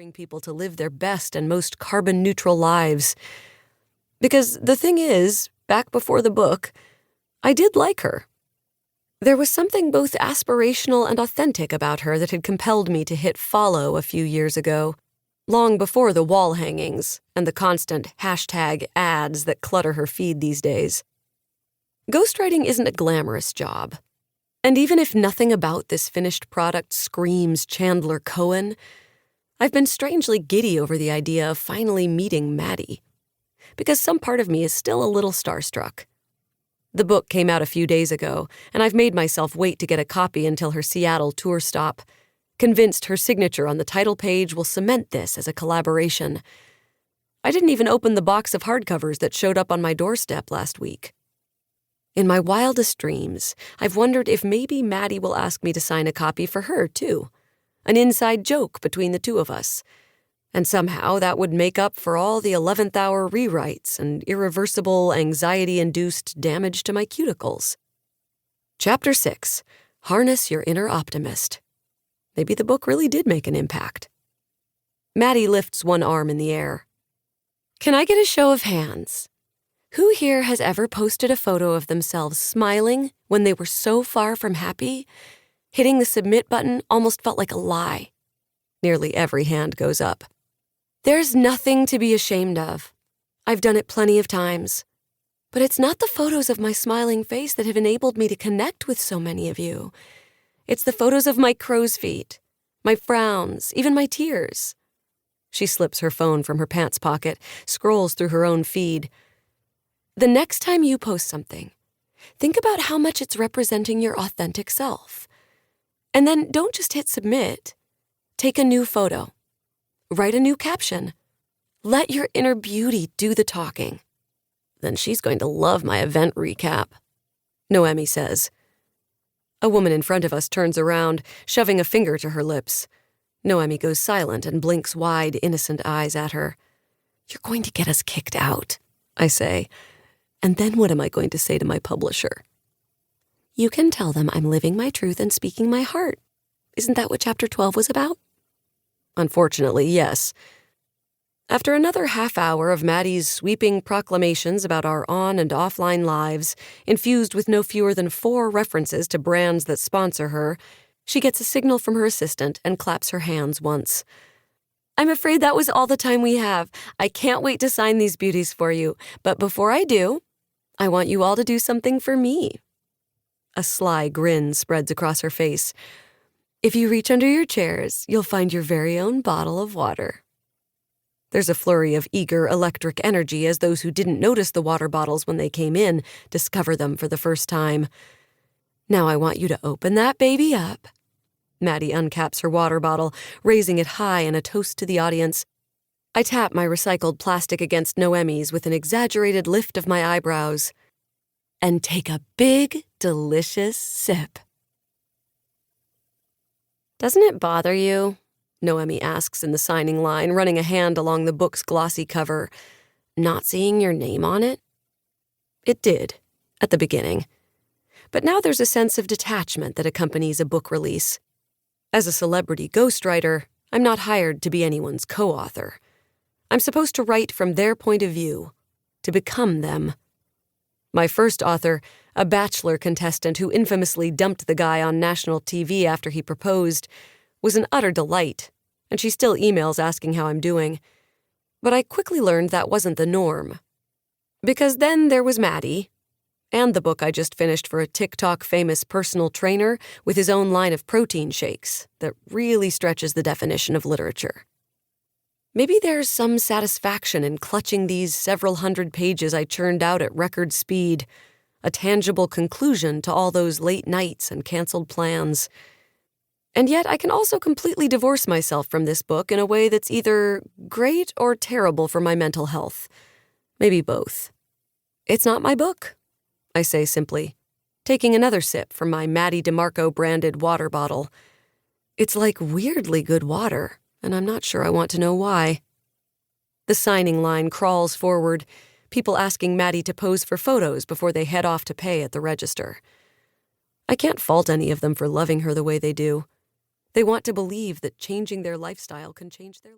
inspiring people to live their best and most carbon-neutral lives. Because the thing is, back before the book, I did like her. There was something both aspirational and authentic about her that had compelled me to hit follow a few years ago, long before the wall hangings and the constant hashtag ads that clutter her feed these days. Ghostwriting isn't a glamorous job. And even if nothing about this finished product screams Chandler Cohen, I've been strangely giddy over the idea of finally meeting Maddie, because some part of me is still a little starstruck. The book came out a few days ago, and I've made myself wait to get a copy until her Seattle tour stop, convinced her signature on the title page will cement this as a collaboration. I didn't even open the box of hardcovers that showed up on my doorstep last week. In my wildest dreams, I've wondered if maybe Maddie will ask me to sign a copy for her, too. An inside joke between the two of us. And somehow that would make up for all the 11th hour rewrites and irreversible anxiety-induced damage to my cuticles. Chapter 6. Harness Your Inner Optimist. Maybe the book really did make an impact. Maddie lifts one arm in the air. Can I get a show of hands? Who here has ever posted a photo of themselves smiling when they were so far from happy? Hitting the submit button almost felt like a lie. Nearly every hand goes up. There's nothing to be ashamed of. I've done it plenty of times. But it's not the photos of my smiling face that have enabled me to connect with so many of you. It's the photos of my crow's feet, my frowns, even my tears. She slips her phone from her pants pocket, scrolls through her own feed. The next time you post something, think about how much it's representing your authentic self. And then don't just hit submit. Take a new photo. Write a new caption. Let your inner beauty do the talking. Then she's going to love my event recap, Noemi says. A woman in front of us turns around, shoving a finger to her lips. Noemi goes silent and blinks wide, innocent eyes at her. You're going to get us kicked out, I say. And then what am I going to say to my publisher? You can tell them I'm living my truth and speaking my heart. Isn't that what Chapter 12 was about? Unfortunately, yes. After another half hour of Maddie's sweeping proclamations about our on- and offline lives, infused with no fewer than 4 references to brands that sponsor her, she gets a signal from her assistant and claps her hands once. I'm afraid that was all the time we have. I can't wait to sign these beauties for you, but before I do, I want you all to do something for me. A sly grin spreads across her face. If you reach under your chairs, you'll find your very own bottle of water. There's a flurry of eager electric energy as those who didn't notice the water bottles when they came in discover them for the first time. Now I want you to open that baby up. Maddie uncaps her water bottle, raising it high in a toast to the audience. I tap my recycled plastic against Noemi's with an exaggerated lift of my eyebrows. And take a big, delicious sip. Doesn't it bother you? Noemi asks in the signing line, running a hand along the book's glossy cover. Not seeing your name on it? It did, at the beginning. But now there's a sense of detachment that accompanies a book release. As a celebrity ghostwriter, I'm not hired to be anyone's co-author. I'm supposed to write from their point of view, to become them. My first author, a Bachelor contestant who infamously dumped the guy on national TV after he proposed, was an utter delight, and she still emails asking how I'm doing. But I quickly learned that wasn't the norm. Because then there was Maddie, and the book I just finished for a TikTok-famous personal trainer with his own line of protein shakes that really stretches the definition of literature. Maybe there's some satisfaction in clutching these several hundred pages I churned out at record speed, a tangible conclusion to all those late nights and canceled plans. And yet I can also completely divorce myself from this book in a way that's either great or terrible for my mental health. Maybe both. It's not my book, I say simply, taking another sip from my Maddie DeMarco-branded water bottle. It's like weirdly good water, and I'm not sure I want to know why. The signing line crawls forward, people asking Maddie to pose for photos before they head off to pay at the register. I can't fault any of them for loving her the way they do. They want to believe that changing their lifestyle can change their life.